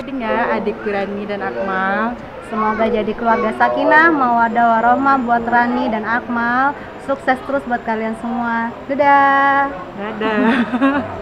wedding ya adikku Rani dan Akmal. Semoga jadi keluarga sakinah, mawaddah warahmah buat Rani dan Akmal. Sukses terus buat kalian semua. Dadah. Dadah.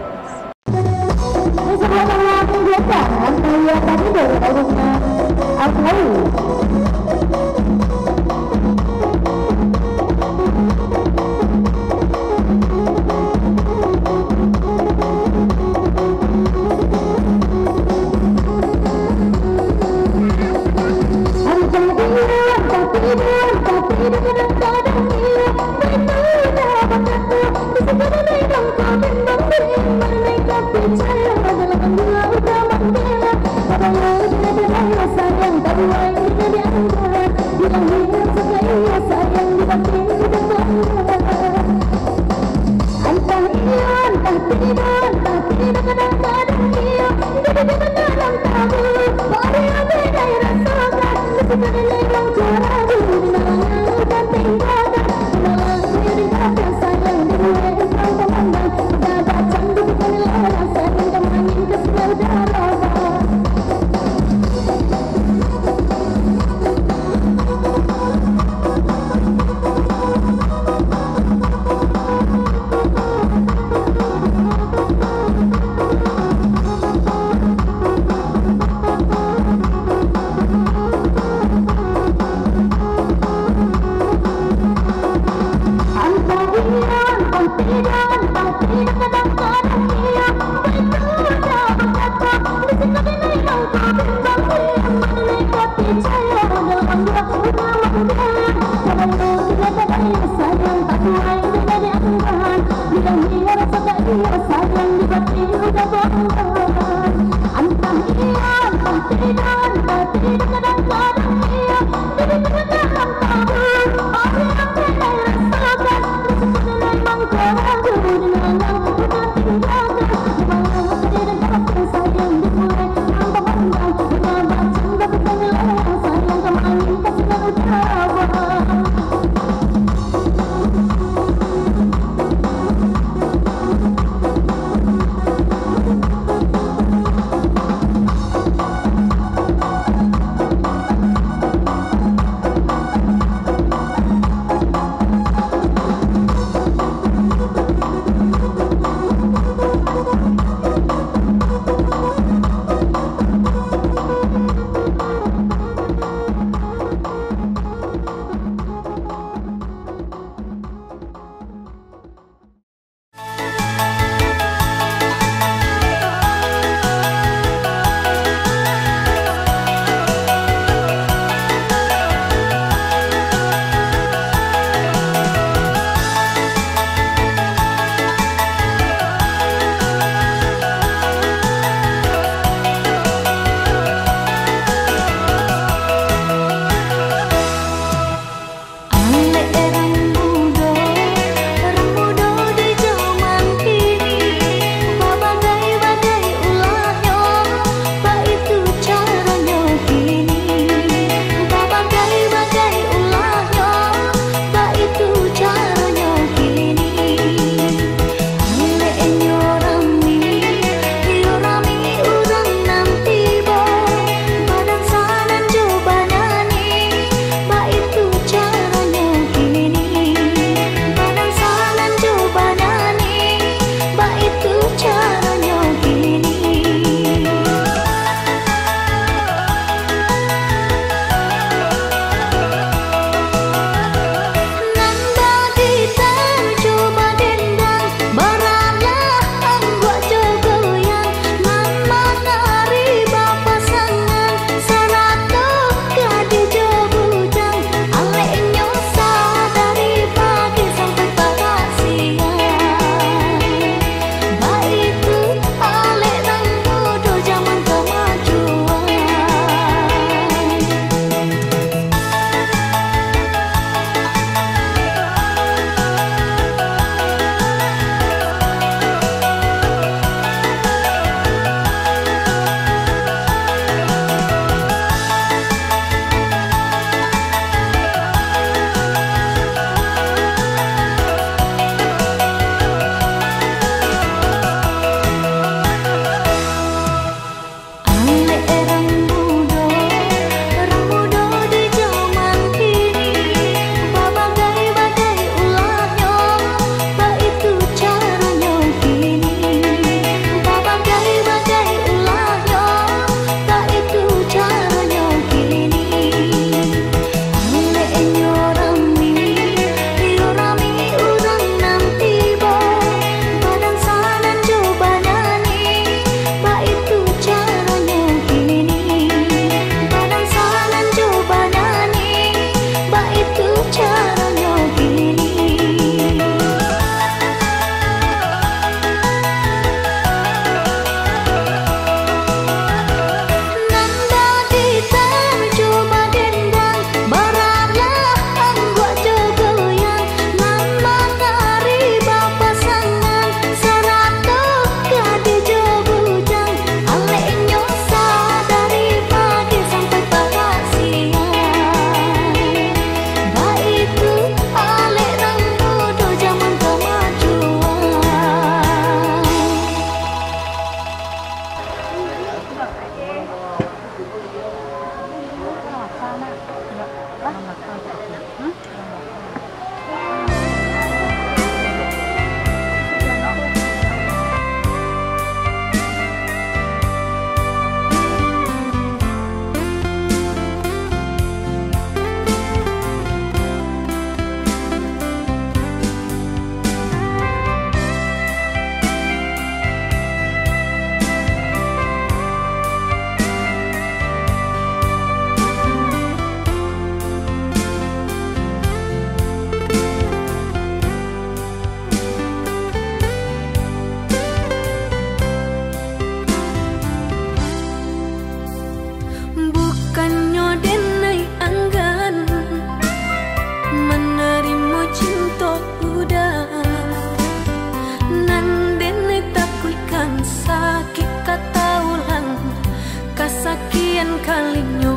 kalinyo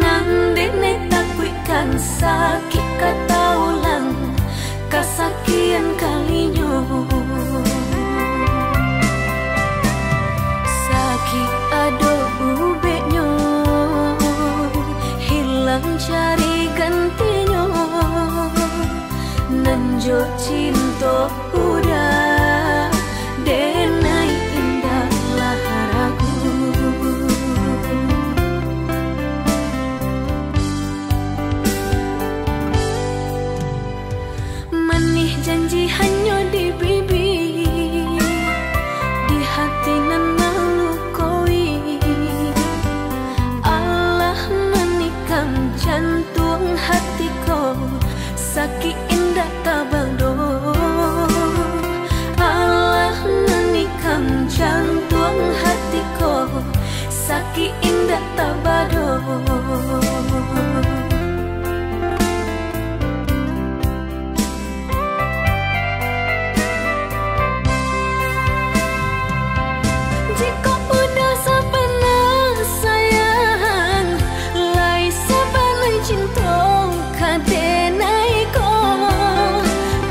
nandene takwikan sakit kataulang kasakian kalinyo sakit ado ubeknyo hilang cari gantinya nanjo cinta udah denai indah laharaku manih janji hanya di bibir di hati nan melukoi Allah menikam jantung hatiku sakit indah tabado Allah menikam jantung hatiku sakit indah tabado jika udah sapana sayang lai sapana cinta kadenai ko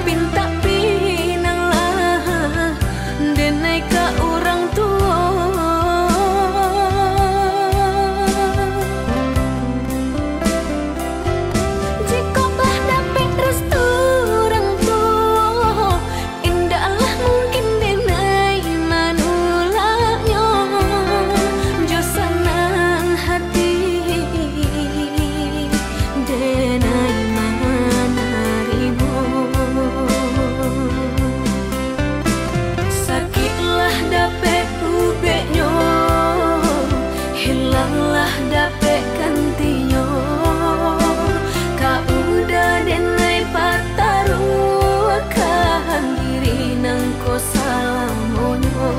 pinta pinang lah denai ka orang tua jika bah dapat restu orang tua indahlah mungkin denai manulaknya jo senang hati denai manarimu sakitlah dapet ubeknya hilanglah dapet gantinya kau udah denai pataru akan diri nang ko salamonyo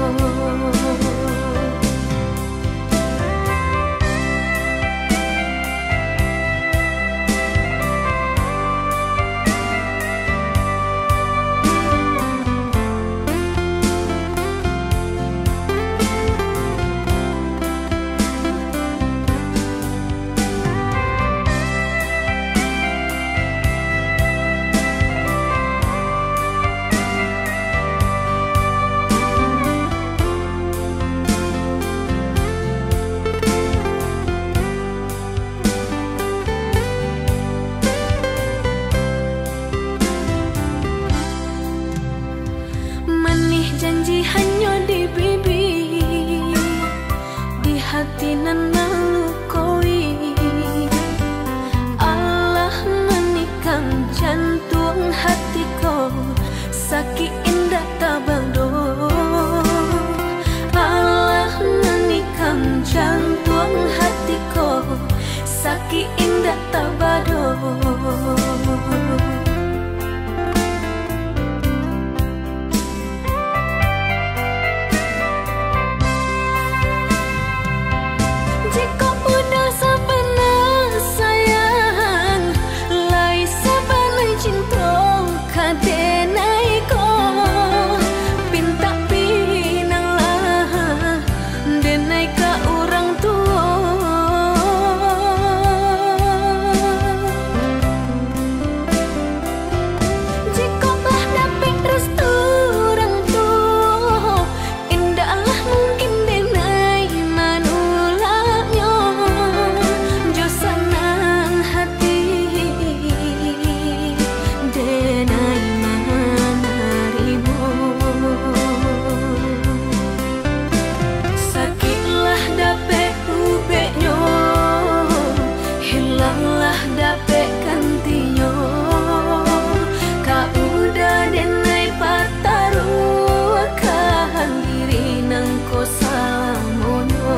manih janji hanya di bibir di hati nan melukoi Allah menikam jantung hatiku sakit indah tabado Allah menikam jantung hatiku sakit indah tabado jika udah sapana sayang lai sapana cinta kadenai ko pinta pinang lah denai ka orang tua jika bah dapat restu orang tua indahlah mungkin denai manulaknya jo senang hati denai manarimu sakitlah dapet ubeknya hilanglah dapet gantinya kau udah denai pataru akan diri nang ko salamonyo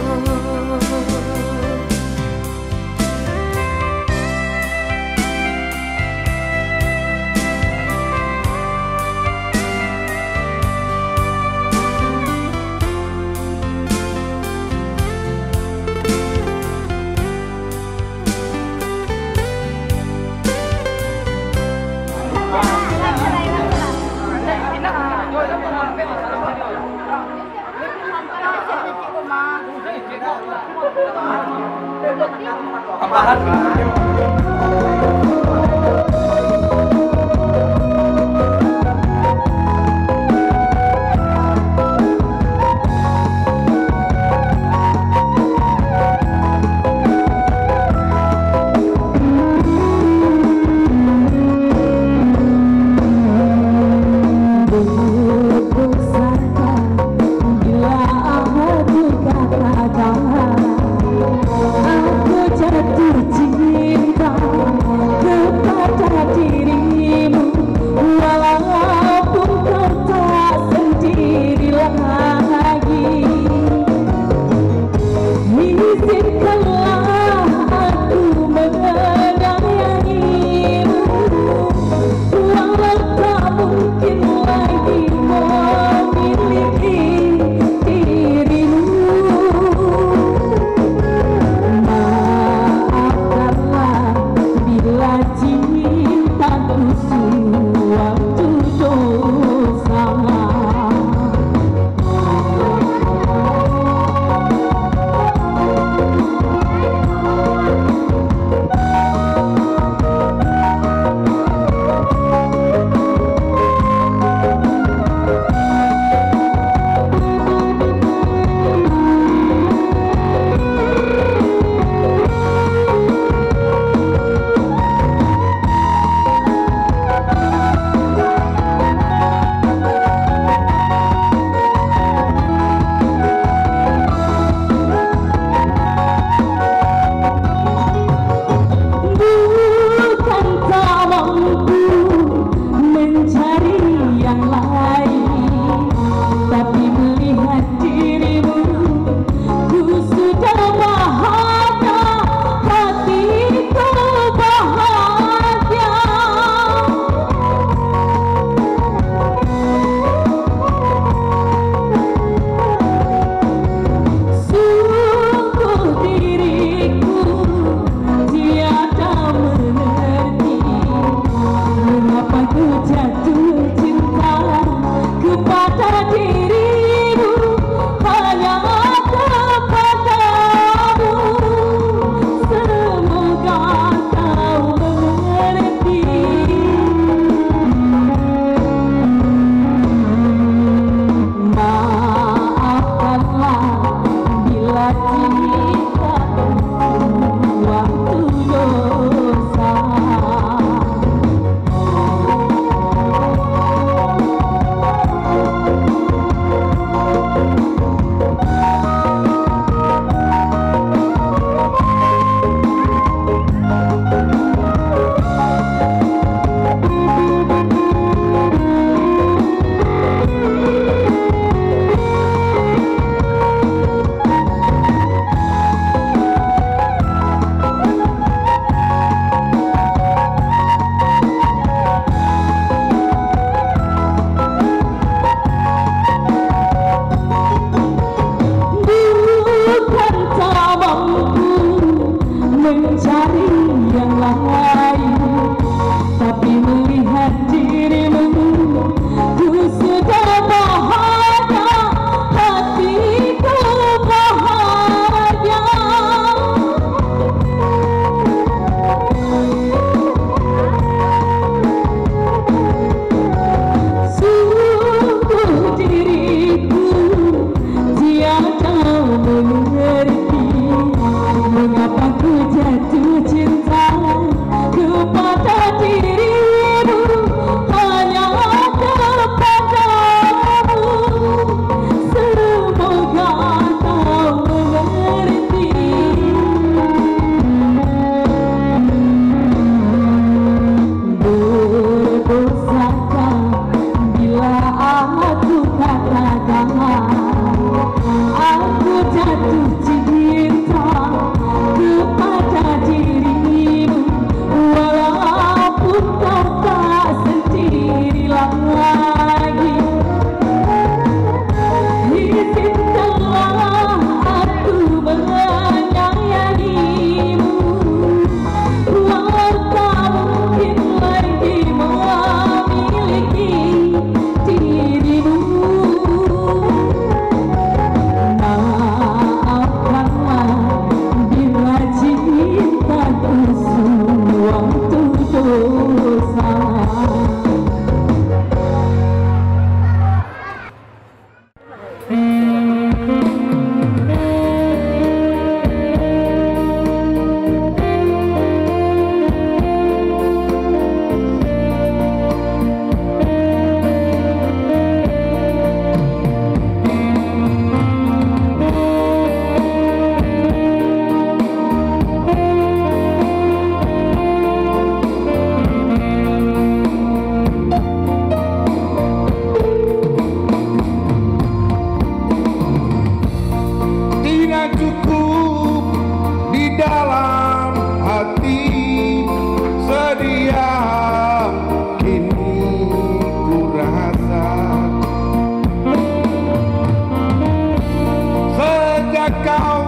Sejak kau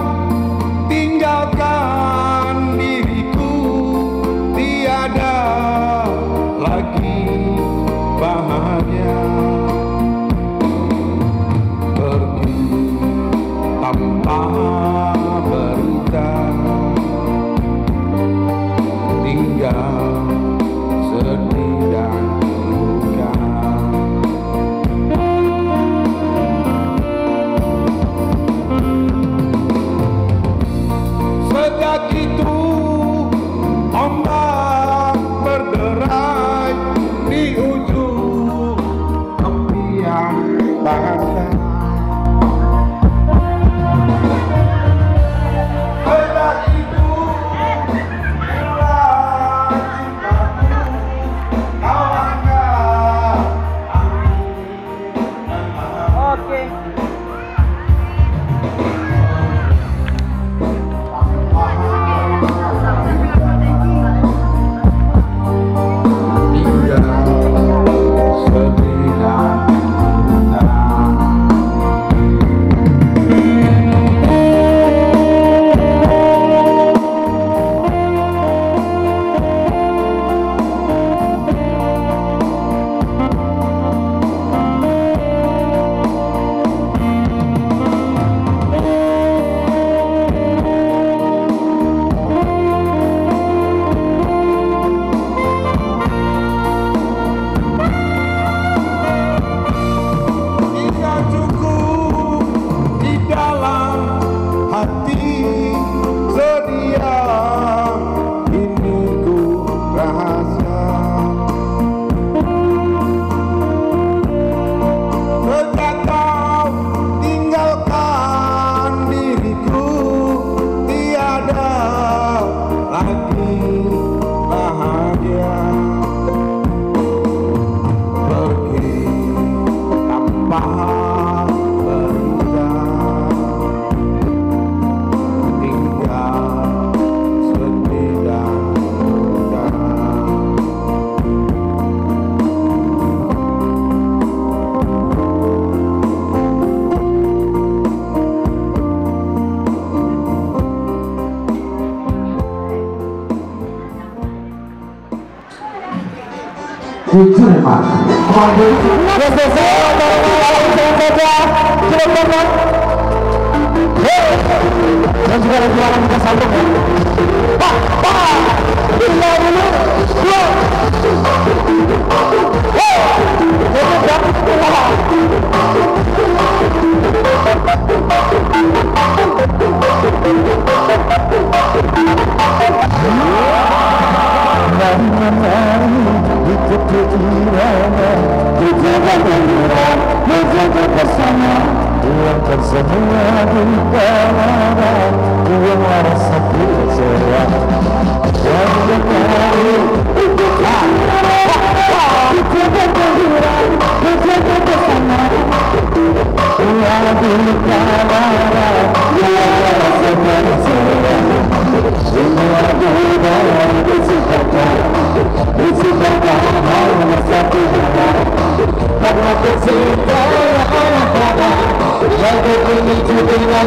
tinggalkan diriku, tiada lagi bahagia. Pergi tanpa berita, tinggal sedih dan duka. Sejak itu ombak berderai di ujung tepian pantai. Sejak itu bila cintaku kau anggap Oke. Tidak cukup di dalam hati sedia, ini ku rahasia. Sejak kau tinggalkan diriku, tiada lagi bahagia. Pergi tanpa berita, tinggal sedih dan duka. Jujur Pak, dan juga ada jualan kita sambung ya. Bila dulu, menjaga bersama, tuangkan semua duka lara, tuang rasa kecewa. Jangan kau menjaga kehadiran, menjaga bersama, tuang duka lara, tuang rasa kecewa. Semua duka disibukkan, hanya satu hal. Karena tercinta yang berpemicu dengan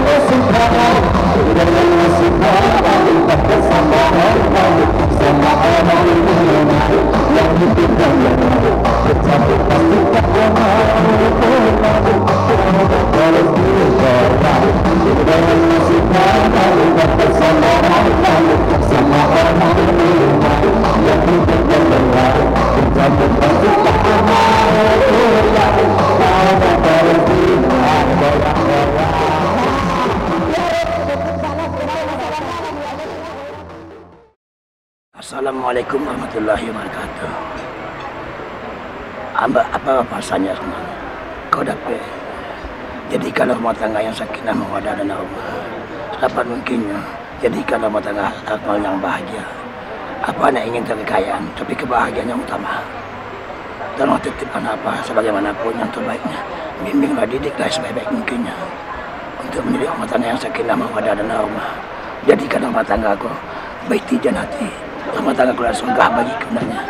kesukaan, dengan kesukaan tak bersama orang, sama orang yang ditinggal tetapi pasti tak mau kalau diubah dengan kesukaan tak bersama orang, sama orang yang ditinggal tetapi pasti tak mau. Assalamualaikum warahmatullahi wabarakatuh. Apa bahasanya sebenarnya? Kau dapat jadikan rumah tangga yang sakinah mawaddah dan warahmah. Dapat mungkinnya jadikan rumah tangga akmal yang bahagia. Apa anda ingin kekayaan, tapi kebahagiaan yang utama. Dan titipkan apa sebagaimanapun yang terbaiknya. Bimbinglah, didiklah sebaik-baik mungkinnya untuk menjadi rumah tangga yang sakinah mawaddah dan warahmah. Jadikan rumah tanggaku baiti jannati, rumah tangga keluar surga bagi kebenarnya.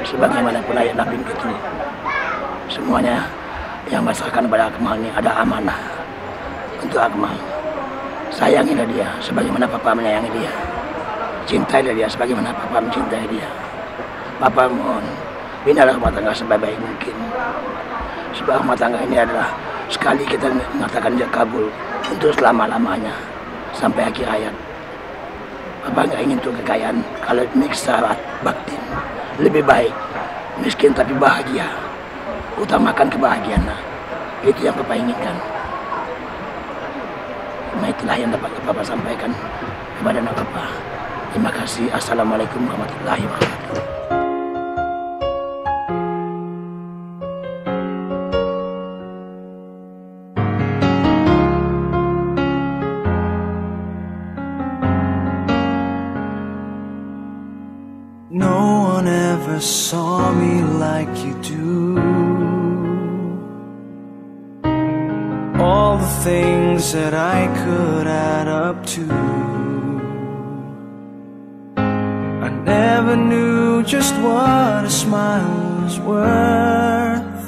Sebagaimanapun ayat Nabi itu, semuanya yang masyarakat pada Akmal ini ada amanah untuk Akmal. Sayangilah dia sebagaimana papa menyayangi dia. Cintailah dia sebagaimana papa mencintai dia. Papa mohon, binalah rumah tangga sebaik mungkin. Sebab rumah tangga ini adalah sekali kita mengatakan dia kabul untuk selama-lamanya sampai akhir hayat. Papa nggak ingin tuh kekayaan kalau syarat batin. Lebih baik miskin tapi bahagia. Utamakan kebahagiaan. Itu yang papa inginkan. Nah, itulah yang dapat papa sampaikan kepada anak papa. Terima kasih. Assalamualaikum warahmatullahi wabarakatuh. No one ever saw me like you do. All the things that I could add up to, I never knew just what a smile was worth.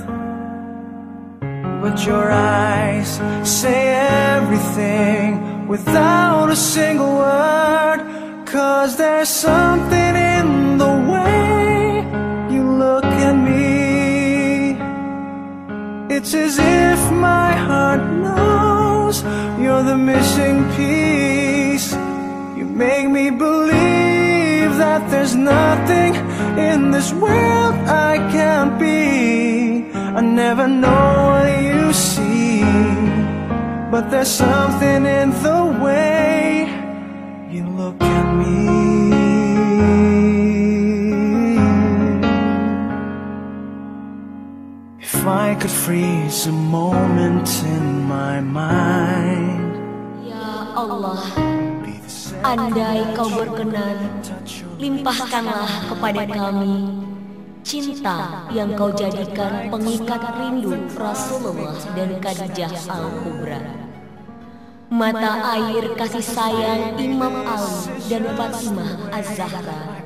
But your eyes say everything without a single word. 'Cause there's something in the way you look at me. It's as if my heart knows you're the missing piece. You make me believe that there's nothing in this world I can't be. I never know what you see, but there's something in the way you look at me. If I could freeze a moment in my mind, Ya Allah, andai kau berkenan, limpahkanlah kepada kami cinta yang kau jadikan pengikat rindu Rasulullah dan Khadijah Al-Kubra. Mata air kasih sayang Imam Ali dan Fatimah Az-Zahra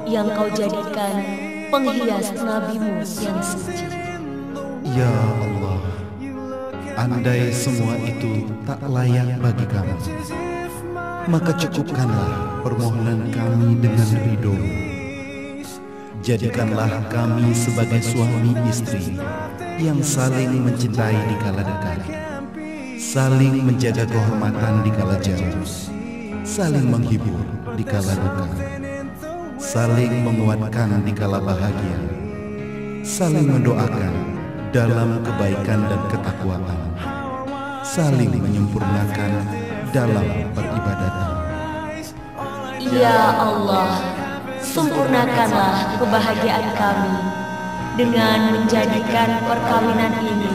yang kau jadikan penghias nabimu yang suci. Ya Allah, andai semua itu tak layak bagi kami, maka cukupkanlah permohonan kami dengan ridho. Jadikanlah kami sebagai suami istri yang saling mencintai di kala dekat, saling menjaga kehormatan di kala jauh, saling menghibur di kala duka, saling menguatkan di kala bahagia, saling mendoakan dalam kebaikan dan ketakwaan, saling menyempurnakan dalam peribadatan. Ya Allah, sempurnakanlah kebahagiaan kami dengan menjadikan perkawinan ini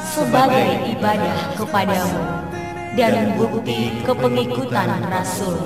sebagai ibadah kepadamu dan bukti kepengikutan Rasul.